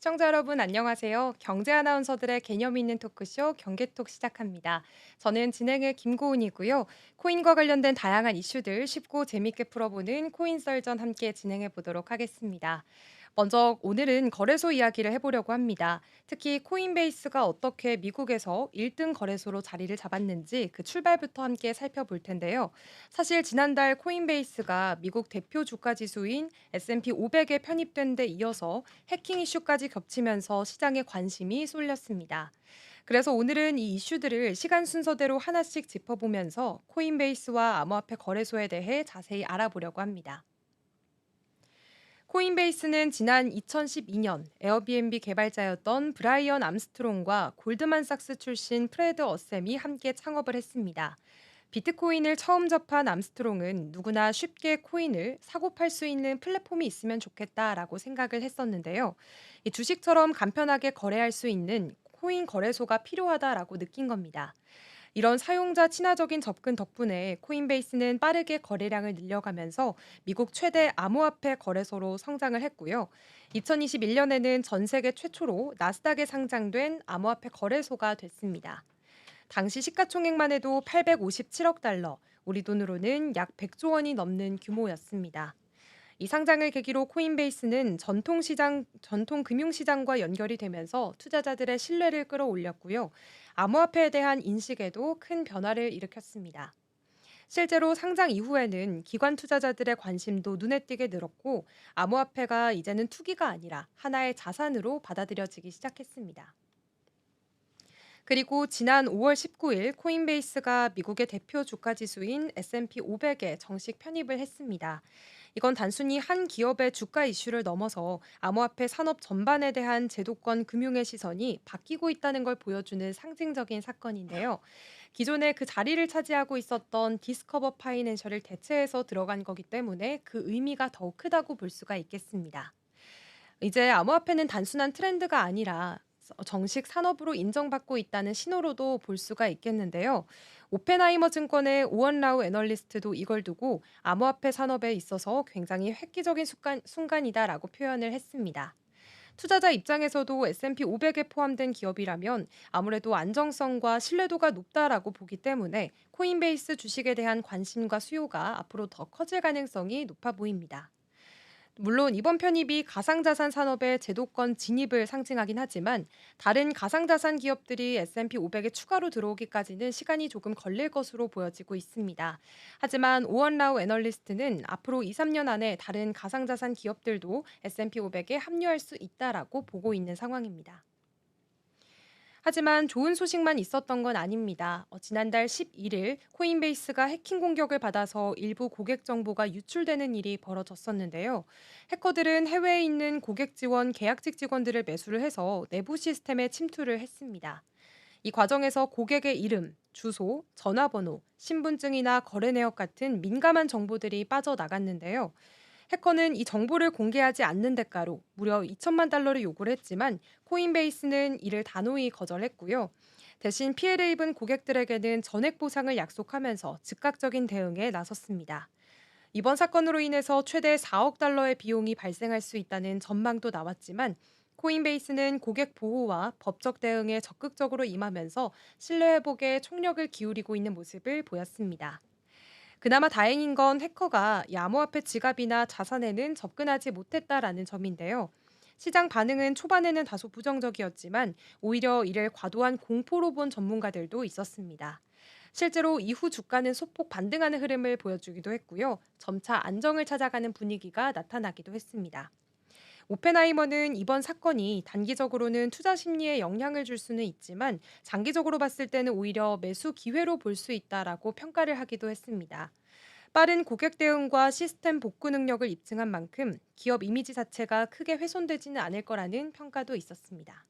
시청자 여러분 안녕하세요. 경제 아나운서들의 개념 있는 토크쇼 경계톡 시작합니다. 저는 진행의 김고은이고요. 코인과 관련된 다양한 이슈들 쉽고 재밌게 풀어보는 코인 썰전 함께 진행해 보도록 하겠습니다. 먼저 오늘은 거래소 이야기를 해보려고 합니다. 특히 코인베이스가 어떻게 미국에서 1등 거래소로 자리를 잡았는지 그 출발부터 함께 살펴볼 텐데요. 사실 지난달 코인베이스가 미국 대표 주가 지수인 S&P 500에 편입된 데 이어서 해킹 이슈까지 겹치면서 시장에 관심이 쏠렸습니다. 그래서 오늘은 이 이슈들을 시간 순서대로 하나씩 짚어보면서 코인베이스와 암호화폐 거래소에 대해 자세히 알아보려고 합니다. 코인베이스는 지난 2012년 에어비앤비 개발자였던 브라이언 암스트롱과 골드만삭스 출신 프레드 어셈이 함께 창업을 했습니다. 비트코인을 처음 접한 암스트롱은 누구나 쉽게 코인을 사고 팔 수 있는 플랫폼이 있으면 좋겠다라고 생각을 했었는데요. 이 주식처럼 간편하게 거래할 수 있는 코인 거래소가 필요하다라고 느낀 겁니다. 이런 사용자 친화적인 접근 덕분에 코인베이스는 빠르게 거래량을 늘려가면서 미국 최대 암호화폐 거래소로 성장을 했고요. 2021년에는 전 세계 최초로 나스닥에 상장된 암호화폐 거래소가 됐습니다. 당시 시가총액만 해도 857억 달러, 우리 돈으로는 약 100조 원이 넘는 규모였습니다. 이 상장을 계기로 코인베이스는 전통 금융시장과 연결이 되면서 투자자들의 신뢰를 끌어올렸고요. 암호화폐에 대한 인식에도 큰 변화를 일으켰습니다. 실제로 상장 이후에는 기관 투자자들의 관심도 눈에 띄게 늘었고, 암호화폐가 이제는 투기가 아니라 하나의 자산으로 받아들여지기 시작했습니다. 그리고 지난 5월 19일 코인베이스가 미국의 대표 주가 지수인 S&P 500에 정식 편입을 했습니다. 이건 단순히 한 기업의 주가 이슈를 넘어서 암호화폐 산업 전반에 대한 제도권 금융의 시선이 바뀌고 있다는 걸 보여주는 상징적인 사건인데요. 기존에 그 자리를 차지하고 있었던 디스커버 파이낸셜을 대체해서 들어간 거기 때문에 그 의미가 더욱 크다고 볼 수가 있겠습니다. 이제 암호화폐는 단순한 트렌드가 아니라 정식 산업으로 인정받고 있다는 신호로도 볼 수가 있겠는데요. 오펜하이머 증권의 오원라우 애널리스트도 이걸 두고 암호화폐 산업에 있어서 굉장히 획기적인 순간이다라고 표현을 했습니다. 투자자 입장에서도 S&P 500에 포함된 기업이라면 아무래도 안정성과 신뢰도가 높다라고 보기 때문에 코인베이스 주식에 대한 관심과 수요가 앞으로 더 커질 가능성이 높아 보입니다. 물론 이번 편입이 가상자산 산업의 제도권 진입을 상징하긴 하지만 다른 가상자산 기업들이 S&P 500에 추가로 들어오기까지는 시간이 조금 걸릴 것으로 보여지고 있습니다. 하지만 오원라우 애널리스트는 앞으로 2, 3년 안에 다른 가상자산 기업들도 S&P 500에 합류할 수 있다라고 보고 있는 상황입니다. 하지만 좋은 소식만 있었던 건 아닙니다. 지난달 11일 코인베이스가 해킹 공격을 받아서 일부 고객 정보가 유출되는 일이 벌어졌었는데요. 해커들은 해외에 있는 고객 지원 계약직 직원들을 매수를 해서 내부 시스템에 침투를 했습니다. 이 과정에서 고객의 이름, 주소, 전화번호, 신분증이나 거래 내역 같은 민감한 정보들이 빠져나갔는데요. 해커는 이 정보를 공개하지 않는 대가로 무려 2천만 달러를 요구를 했지만 코인베이스는 이를 단호히 거절했고요. 대신 피해를 입은 고객들에게는 전액 보상을 약속하면서 즉각적인 대응에 나섰습니다. 이번 사건으로 인해서 최대 4억 달러의 비용이 발생할 수 있다는 전망도 나왔지만 코인베이스는 고객 보호와 법적 대응에 적극적으로 임하면서 신뢰 회복에 총력을 기울이고 있는 모습을 보였습니다. 그나마 다행인 건 해커가 이 암호화폐 지갑이나 자산에는 접근하지 못했다라는 점인데요. 시장 반응은 초반에는 다소 부정적이었지만 오히려 이를 과도한 공포로 본 전문가들도 있었습니다. 실제로 이후 주가는 소폭 반등하는 흐름을 보여주기도 했고요. 점차 안정을 찾아가는 분위기가 나타나기도 했습니다. 오펜하이머는 이번 사건이 단기적으로는 투자 심리에 영향을 줄 수는 있지만 장기적으로 봤을 때는 오히려 매수 기회로 볼 수 있다라고 평가를 하기도 했습니다. 빠른 고객 대응과 시스템 복구 능력을 입증한 만큼 기업 이미지 자체가 크게 훼손되지는 않을 거라는 평가도 있었습니다.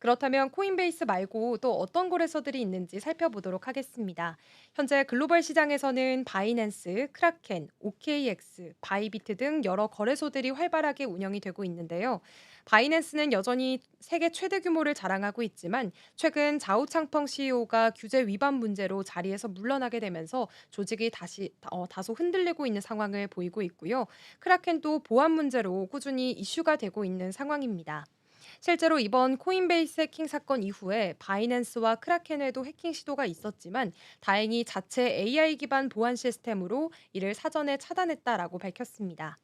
그렇다면 코인베이스 말고 또 어떤 거래소들이 있는지 살펴보도록 하겠습니다. 현재 글로벌 시장에서는 바이낸스, 크라켄, OKX, 바이비트 등 여러 거래소들이 활발하게 운영이 되고 있는데요. 바이낸스는 여전히 세계 최대 규모를 자랑하고 있지만 최근 자우창펑 CEO가 규제 위반 문제로 자리에서 물러나게 되면서 조직이 다소 흔들리고 있는 상황을 보이고 있고요. 크라켄도 보안 문제로 꾸준히 이슈가 되고 있는 상황입니다. 실제로 이번 코인베이스 해킹 사건 이후에 바이낸스와 크라켄에도 해킹 시도가 있었지만 다행히 자체 AI 기반 보안 시스템으로 이를 사전에 차단했다라고 밝혔습니다.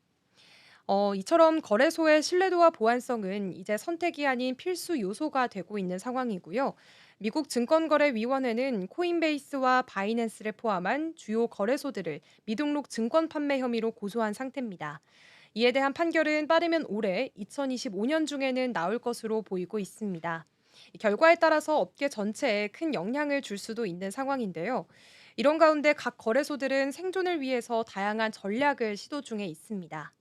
이처럼 거래소의 신뢰도와 보안성은 이제 선택이 아닌 필수 요소가 되고 있는 상황이고요. 미국 증권거래위원회는 코인베이스와 바이낸스를 포함한 주요 거래소들을 미등록 증권 판매 혐의로 고소한 상태입니다. 이에 대한 판결은 빠르면 올해 2025년 중에는 나올 것으로 보이고 있습니다. 이 결과에 따라서 업계 전체에 큰 영향을 줄 수도 있는 상황인데요. 이런 가운데 각 거래소들은 생존을 위해서 다양한 전략을 시도 중에 있습니다.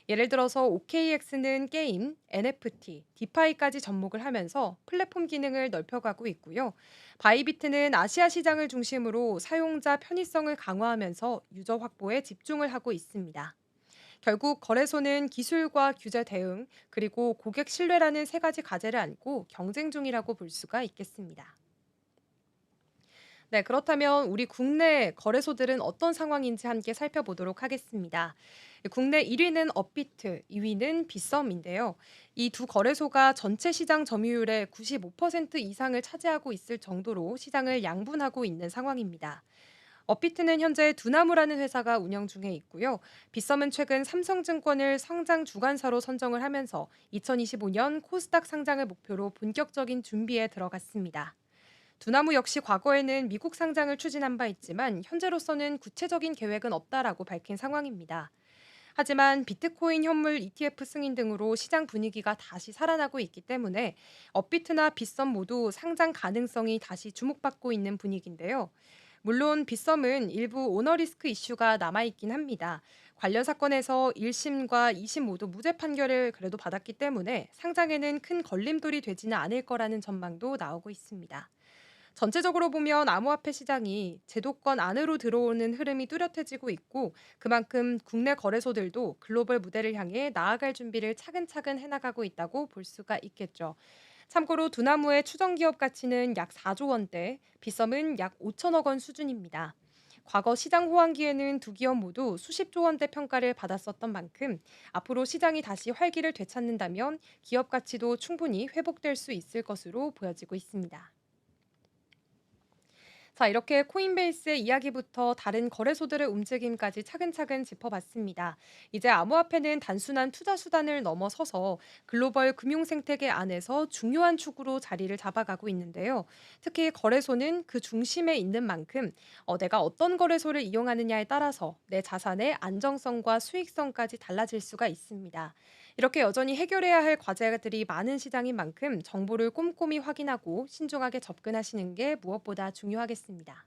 예를 들어서 OKX는 게임, NFT, 디파이까지 접목을 하면서 플랫폼 기능을 넓혀가고 있고요. 바이비트는 아시아 시장을 중심으로 사용자 편의성을 강화하면서 유저 확보에 집중을 하고 있습니다. 결국 거래소는 기술과 규제 대응, 그리고 고객 신뢰라는 세 가지 과제를 안고 경쟁 중이라고 볼 수가 있겠습니다. 네, 그렇다면 우리 국내 거래소들은 어떤 상황인지 함께 살펴보도록 하겠습니다. 국내 1위는 업비트, 2위는 빗썸인데요. 이 두 거래소가 전체 시장 점유율의 95% 이상을 차지하고 있을 정도로 시장을 양분하고 있는 상황입니다. 업비트는 현재 두나무라는 회사가 운영 중에 있고요. 빗썸은 최근 삼성증권을 상장 주관사로 선정을 하면서 2025년 코스닥 상장을 목표로 본격적인 준비에 들어갔습니다. 두나무 역시 과거에는 미국 상장을 추진한 바 있지만 현재로서는 구체적인 계획은 없다라고 밝힌 상황입니다. 하지만 비트코인 현물 ETF 승인 등으로 시장 분위기가 다시 살아나고 있기 때문에 업비트나 빗썸 모두 상장 가능성이 다시 주목받고 있는 분위기인데요. 물론 빗썸은 일부 오너 리스크 이슈가 남아있긴 합니다. 관련 사건에서 1심과 2심 모두 무죄 판결을 그래도 받았기 때문에 상장에는 큰 걸림돌이 되지는 않을 거라는 전망도 나오고 있습니다. 전체적으로 보면 암호화폐 시장이 제도권 안으로 들어오는 흐름이 뚜렷해지고 있고 그만큼 국내 거래소들도 글로벌 무대를 향해 나아갈 준비를 차근차근 해나가고 있다고 볼 수가 있겠죠. 참고로 두나무의 추정 기업 가치는 약 4조 원대, 빗썸은 약 5천억 원 수준입니다. 과거 시장 호황기에는 두 기업 모두 수십조 원대 평가를 받았었던 만큼 앞으로 시장이 다시 활기를 되찾는다면 기업 가치도 충분히 회복될 수 있을 것으로 보여지고 있습니다. 자, 이렇게 코인베이스의 이야기부터 다른 거래소들의 움직임까지 차근차근 짚어봤습니다. 이제 암호화폐는 단순한 투자 수단을 넘어서서 글로벌 금융 생태계 안에서 중요한 축으로 자리를 잡아가고 있는데요. 특히 거래소는 그 중심에 있는 만큼 내가 어떤 거래소를 이용하느냐에 따라서 내 자산의 안정성과 수익성까지 달라질 수가 있습니다. 이렇게 여전히 해결해야 할 과제들이 많은 시장인 만큼 정보를 꼼꼼히 확인하고 신중하게 접근하시는 게 무엇보다 중요하겠습니다.